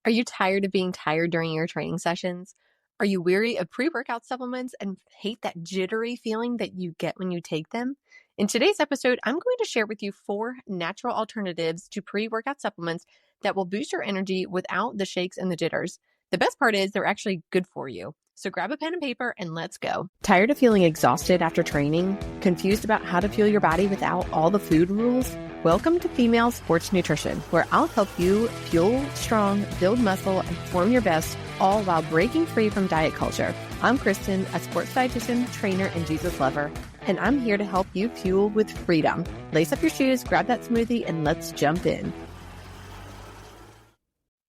Are you tired of being tired during your training sessions? Are you weary of pre-workout supplements and hate that jittery feeling that you get when you take them? In today's episode, I'm going to share with you 4 natural alternatives to pre-workout supplements that will boost your energy without the shakes and the jitters. The best part is they're actually good for you. So grab a pen and paper and let's go. Tired of feeling exhausted after training? Confused about how to fuel your body without all the food rules? Welcome to Female Sports Nutrition, where I'll help you fuel strong, build muscle, and perform your best, all while breaking free from diet culture. I'm Kristen, a sports dietitian, trainer, and Jesus lover, and I'm here to help you fuel with freedom. Lace up your shoes, grab that smoothie, and let's jump in.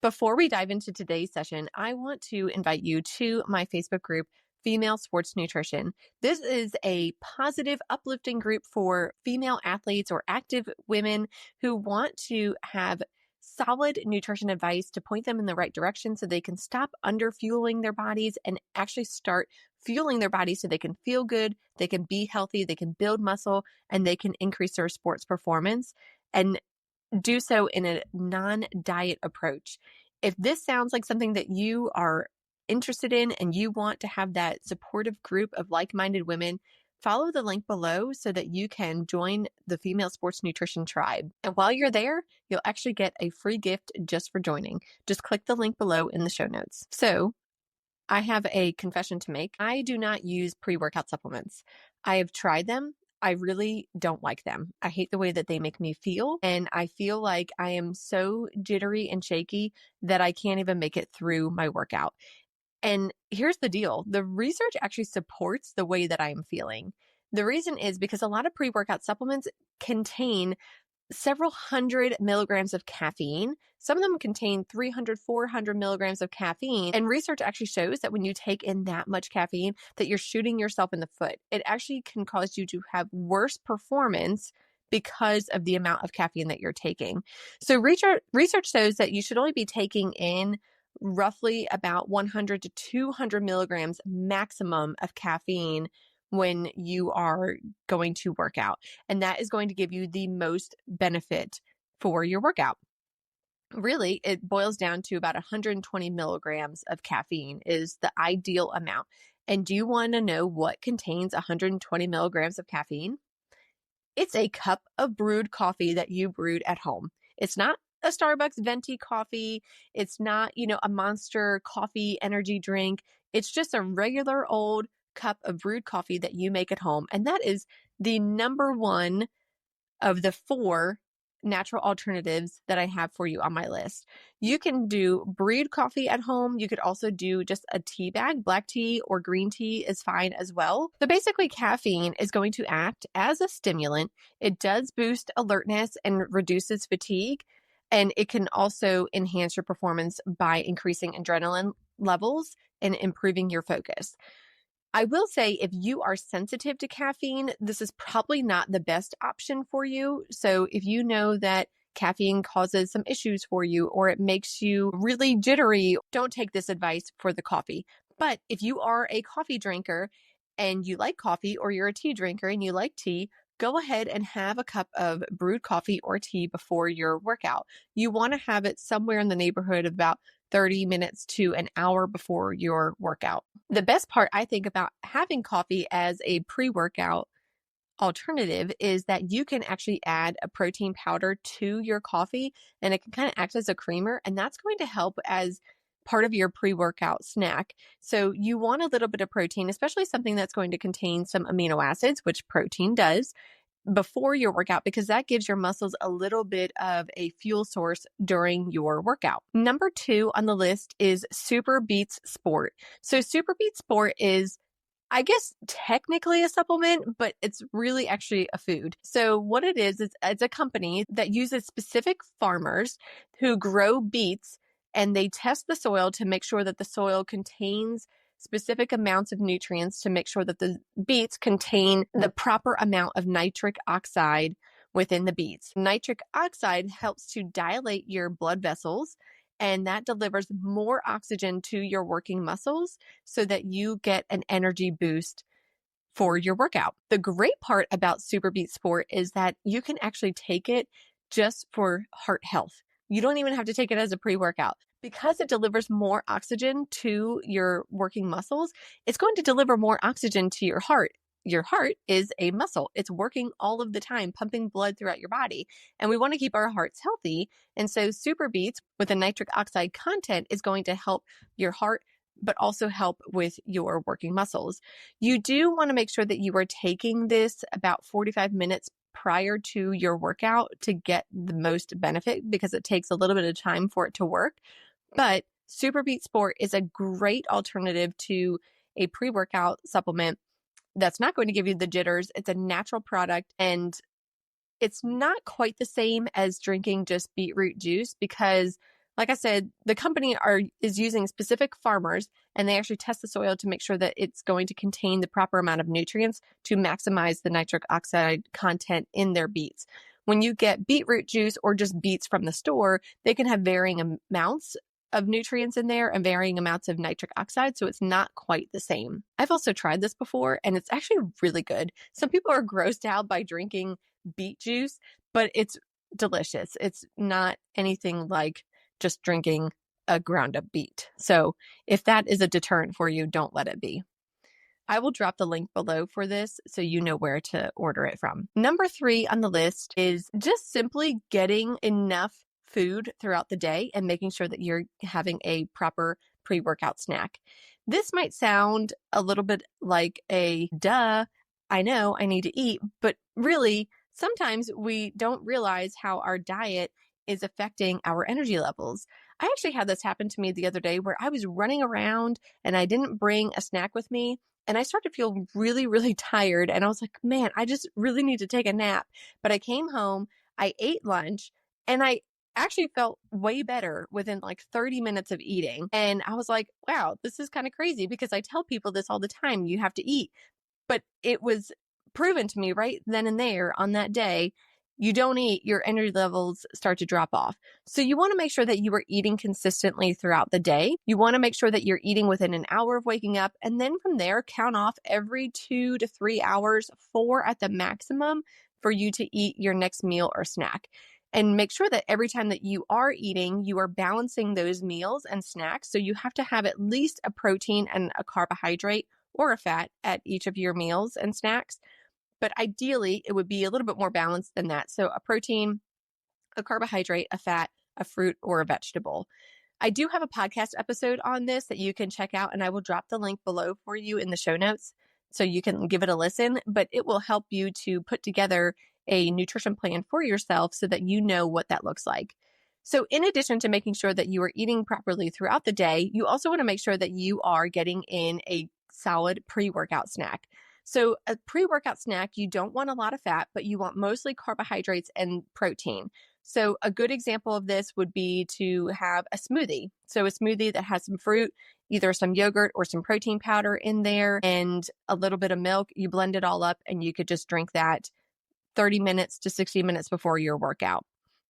Before we dive into today's session, I want to invite you to my Facebook group, Female Sports Nutrition. This is a positive, uplifting group for female athletes or active women who want to have solid nutrition advice to point them in the right direction so they can stop underfueling their bodies and actually start fueling their bodies so they can feel good, they can be healthy, they can build muscle, and they can increase their sports performance and do so in a non-diet approach. If this sounds like something that you are interested in and you want to have that supportive group of like-minded women, follow the link below so that you can join the Female Sports Nutrition tribe. And while you're there, you'll actually get a free gift just for joining. Just click the link below in the show notes. So I have a confession to make. I do not use pre-workout supplements. I have tried them. I really don't like them. I hate the way that they make me feel. And I feel like I am so jittery and shaky that I can't even make it through my workout. And here's the deal. The research actually supports the way that I am feeling. The reason is because a lot of pre-workout supplements contain several hundred milligrams of caffeine. Some of them contain 300, 400 milligrams of caffeine. And research actually shows that when you take in that much caffeine, that you're shooting yourself in the foot. It actually can cause you to have worse performance because of the amount of caffeine that you're taking. So research shows that you should only be taking in roughly about 100 to 200 milligrams maximum of caffeine when you are going to work out. And that is going to give you the most benefit for your workout. Really, it boils down to about 120 milligrams of caffeine is the ideal amount. And do you want to know what contains 120 milligrams of caffeine? It's a cup of brewed coffee that you brewed at home. It's not a Starbucks venti coffee. It's not, a Monster coffee energy drink. It's just a regular old cup of brewed coffee that you make at home. And that is the number one of the 4 natural alternatives that I have for you on my list. You can do brewed coffee at home. You could also do just a tea bag. Black tea or green tea is fine as well. So basically, caffeine is going to act as a stimulant. It does boost alertness and reduces fatigue. And it can also enhance your performance by increasing adrenaline levels and improving your focus. I will say if you are sensitive to caffeine, this is probably not the best option for you. So if you know that caffeine causes some issues for you or it makes you really jittery, don't take this advice for the coffee. But if you are a coffee drinker and you like coffee, or you're a tea drinker and you like tea, go ahead and have a cup of brewed coffee or tea before your workout. You want to have it somewhere in the neighborhood of about 30 minutes to an hour before your workout. The best part, I think, about having coffee as a pre-workout alternative is that you can actually add a protein powder to your coffee and it can kind of act as a creamer, and that's going to help as part of your pre-workout snack. So you want a little bit of protein, especially something that's going to contain some amino acids, which protein does, before your workout, because that gives your muscles a little bit of a fuel source during your workout. Number 2 on the list is Super Beets Sport. So Super Beets Sport is, I guess, technically a supplement, but it's really actually a food. So what it is it's a company that uses specific farmers who grow beets, and they test the soil to make sure that the soil contains specific amounts of nutrients to make sure that the beets contain the proper amount of nitric oxide within the beets. Nitric oxide helps to dilate your blood vessels, and that delivers more oxygen to your working muscles so that you get an energy boost for your workout. The great part about Super Beet Sport is that you can actually take it just for heart health. You don't even have to take it as a pre-workout. because it delivers more oxygen to your working muscles, it's going to deliver more oxygen to your heart. Your heart is a muscle. It's working all of the time, pumping blood throughout your body. And we want to keep our hearts healthy. And so Super Beets with a nitric oxide content is going to help your heart, but also help with your working muscles. You do want to make sure that you are taking this about 45 minutes prior to your workout to get the most benefit, because it takes a little bit of time for it to work. But Super Beet Sport is a great alternative to a pre-workout supplement that's not going to give you the jitters. It's a natural product, and it's not quite the same as drinking just beetroot juice because, like I said, the company is using specific farmers, and they actually test the soil to make sure that it's going to contain the proper amount of nutrients to maximize the nitric oxide content in their beets. When you get beetroot juice or just beets from the store, they can have varying amounts of nutrients in there and varying amounts of nitric oxide, so it's not quite the same. I've also tried this before, and it's actually really good. Some people are grossed out by drinking beet juice, but it's delicious. It's not anything like just drinking a ground up beet. So if that is a deterrent for you, don't let it be. I will drop the link below for this so you know where to order it from. Number 3 on the list is just simply getting enough food throughout the day and making sure that you're having a proper pre-workout snack. This might sound a little bit like a duh, I know I need to eat, but really, sometimes we don't realize how our diet is affecting our energy levels. I actually had this happen to me the other day where I was running around and I didn't bring a snack with me. And I started to feel really, really tired. And I was like, man, I just really need to take a nap. But I came home, I ate lunch, and I actually felt way better within like 30 minutes of eating. And I was like, wow, this is kind of crazy because I tell people this all the time. You have to eat. But it was proven to me right then and there on that day, you don't eat, your energy levels start to drop off. So you want to make sure that you are eating consistently throughout the day. You want to make sure that you're eating within an hour of waking up. And then from there, count off every 2 to 3 hours, 4 at the maximum, for you to eat your next meal or snack. And make sure that every time that you are eating, you are balancing those meals and snacks. So you have to have at least a protein and a carbohydrate or a fat at each of your meals and snacks. But ideally, it would be a little bit more balanced than that. So a protein, a carbohydrate, a fat, a fruit, or a vegetable. I do have a podcast episode on this that you can check out, and I will drop the link below for you in the show notes so you can give it a listen, but it will help you to put together a nutrition plan for yourself so that you know what that looks like. So in addition to making sure that you are eating properly throughout the day, you also want to make sure that you are getting in a solid pre-workout snack. So a pre-workout snack, you don't want a lot of fat, but you want mostly carbohydrates and protein. So a good example of this would be to have a smoothie. So a smoothie that has some fruit, either some yogurt or some protein powder in there, and a little bit of milk. You blend it all up and you could just drink that 30 minutes to 60 minutes before your workout.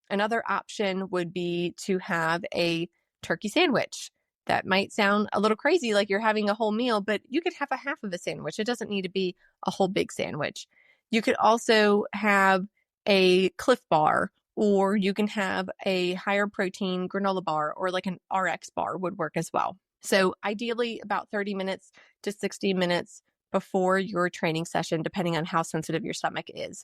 Another option would be to have a turkey sandwich. That might sound a little crazy, like you're having a whole meal, but you could have a half of a sandwich. It doesn't need to be a whole big sandwich. You could also have a Cliff Bar, or you can have a higher protein granola bar, or like an RX bar would work as well. So ideally about 30 minutes to 60 minutes before your training session, depending on how sensitive your stomach is.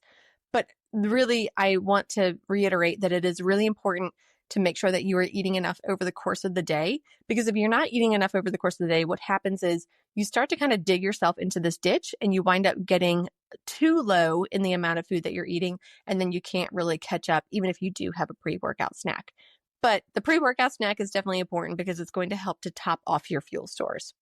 But really, I want to reiterate that it is really important to make sure that you are eating enough over the course of the day. Because if you're not eating enough over the course of the day, what happens is you start to kind of dig yourself into this ditch and you wind up getting too low in the amount of food that you're eating. And then you can't really catch up, even if you do have a pre-workout snack. But the pre-workout snack is definitely important because it's going to help to top off your fuel stores.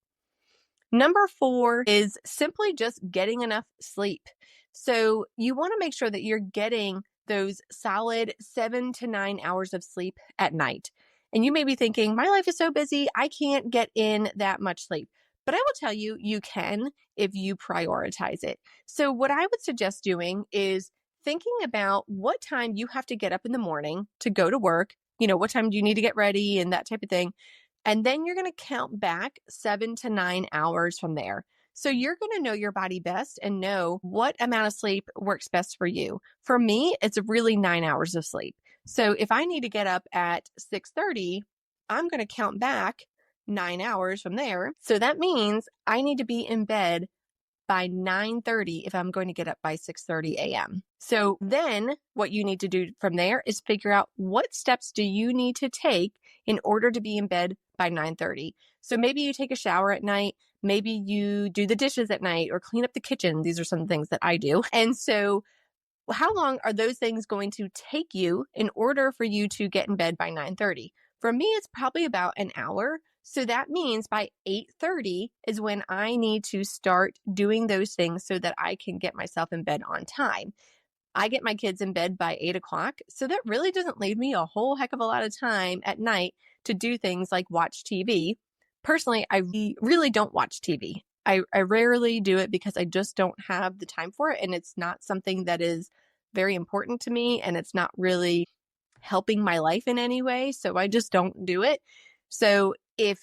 Number 4 is simply just getting enough sleep. So you want to make sure that you're getting those solid 7 to 9 hours of sleep at night. And you may be thinking, my life is so busy, I can't get in that much sleep. But I will tell you, you can if you prioritize it. So what I would suggest doing is thinking about what time you have to get up in the morning to go to work. You know, what time do you need to get ready and that type of thing. And then you're going to count back 7 to 9 hours from there. So you're going to know your body best and know what amount of sleep works best for you. For me, it's really 9 hours of sleep. So if I need to get up at 6:30, I'm going to count back 9 hours from there. So that means I need to be in bed by 9:30 if I'm going to get up by 6:30 a.m. So then what you need to do from there is figure out what steps do you need to take in order to be in bed by 9:30. So maybe you take a shower at night, maybe you do the dishes at night or clean up the kitchen. These are some things that I do. And so how long are those things going to take you in order for you to get in bed by 9:30? For me, it's probably about an hour. So that means by 8:30 is when I need to start doing those things so that I can get myself in bed on time. I get my kids in bed by 8 o'clock. So that really doesn't leave me a whole heck of a lot of time at night to do things like watch TV. Personally, I really don't watch TV. I rarely do it because I just don't have the time for it. And it's not something that is very important to me. And it's not really helping my life in any way. So I just don't do it. So if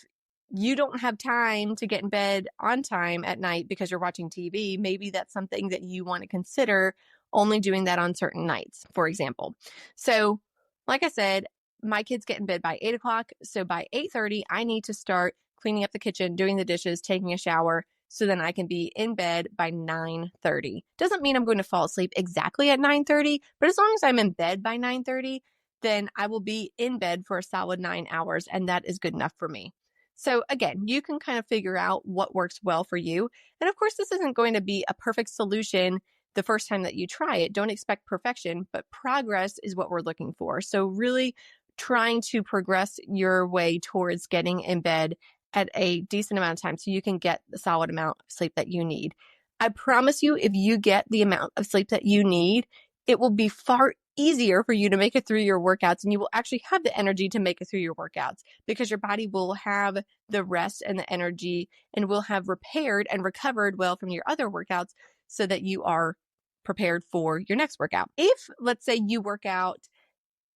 you don't have time to get in bed on time at night because you're watching TV, maybe that's something that you want to consider only doing that on certain nights, for example. So like I said, my kids get in bed by 8 o'clock. So by 8:30, I need to start cleaning up the kitchen, doing the dishes, taking a shower, so then I can be in bed by 9:30. Doesn't mean I'm going to fall asleep exactly at 9:30, but as long as I'm in bed by 9:30, then I will be in bed for a solid 9 hours, and that is good enough for me. So again, you can kind of figure out what works well for you. And of course, this isn't going to be a perfect solution the first time that you try it. Don't expect perfection, but progress is what we're looking for. So really trying to progress your way towards getting in bed at a decent amount of time so you can get the solid amount of sleep that you need. I promise you, if you get the amount of sleep that you need, it will be far easier for you to make it through your workouts, and you will actually have the energy to make it through your workouts because your body will have the rest and the energy and will have repaired and recovered well from your other workouts so that you are prepared for your next workout. If, let's say, you work out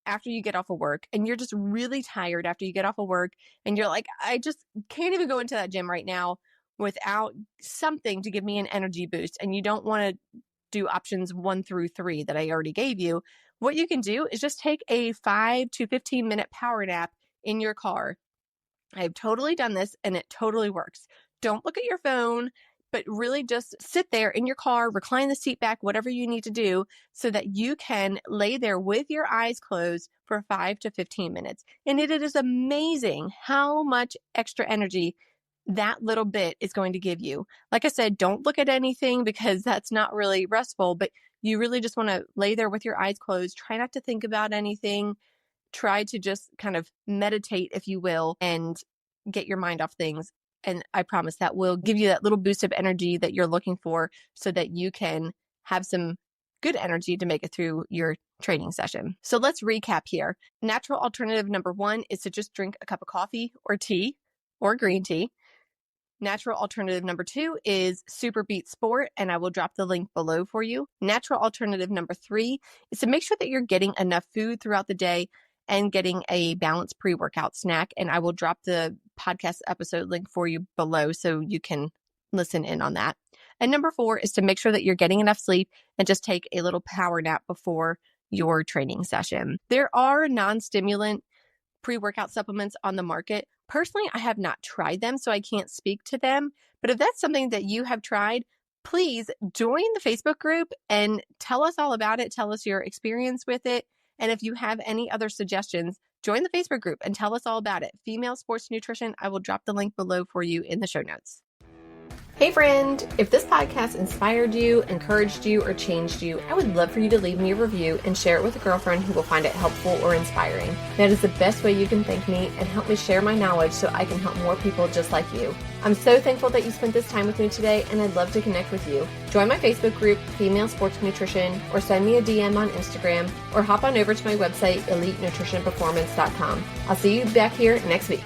after you get off of work and you're just really tired after you get off of work and you're like, I just can't even go into that gym right now without something to give me an energy boost, and you don't want to do options 1 through 3 that I already gave you, what you can do is just take a 5 to 15 minute power nap in your car. I've totally done this and it totally works. Don't look at your phone, but really just sit there in your car, recline the seat back, whatever you need to do so that you can lay there with your eyes closed for 5 to 15 minutes. And it is amazing how much extra energy that little bit is going to give you. Like I said, don't look at anything because that's not really restful, but you really just want to lay there with your eyes closed. Try not to think about anything. Try to just kind of meditate, if you will, and get your mind off things. And I promise that will give you that little boost of energy that you're looking for so that you can have some good energy to make it through your training session. So let's recap here. Natural alternative number 1 is to just drink a cup of coffee or tea or green tea. Natural alternative number 2 is Super Beat Sport, and I will drop the link below for you. Natural alternative number 3 is to make sure that you're getting enough food throughout the day and getting a balanced pre-workout snack, and I will drop the podcast episode link for you below so you can listen in on that. And number 4 is to make sure that you're getting enough sleep and just take a little power nap before your training session. There are non-stimulant pre-workout supplements on the market. Personally, I have not tried them, so I can't speak to them. But if that's something that you have tried, please join the Facebook group and tell us all about it. Tell us your experience with it. And if you have any other suggestions, join the Facebook group and tell us all about it. Female Sports Nutrition. I will drop the link below for you in the show notes. Hey friend, if this podcast inspired you, encouraged you, or changed you, I would love for you to leave me a review and share it with a girlfriend who will find it helpful or inspiring. That is the best way you can thank me and help me share my knowledge so I can help more people just like you. I'm so thankful that you spent this time with me today, and I'd love to connect with you. Join my Facebook group, Female Sports Nutrition, or send me a DM on Instagram, or hop on over to my website, elitenutritionperformance.com. I'll see you back here next week.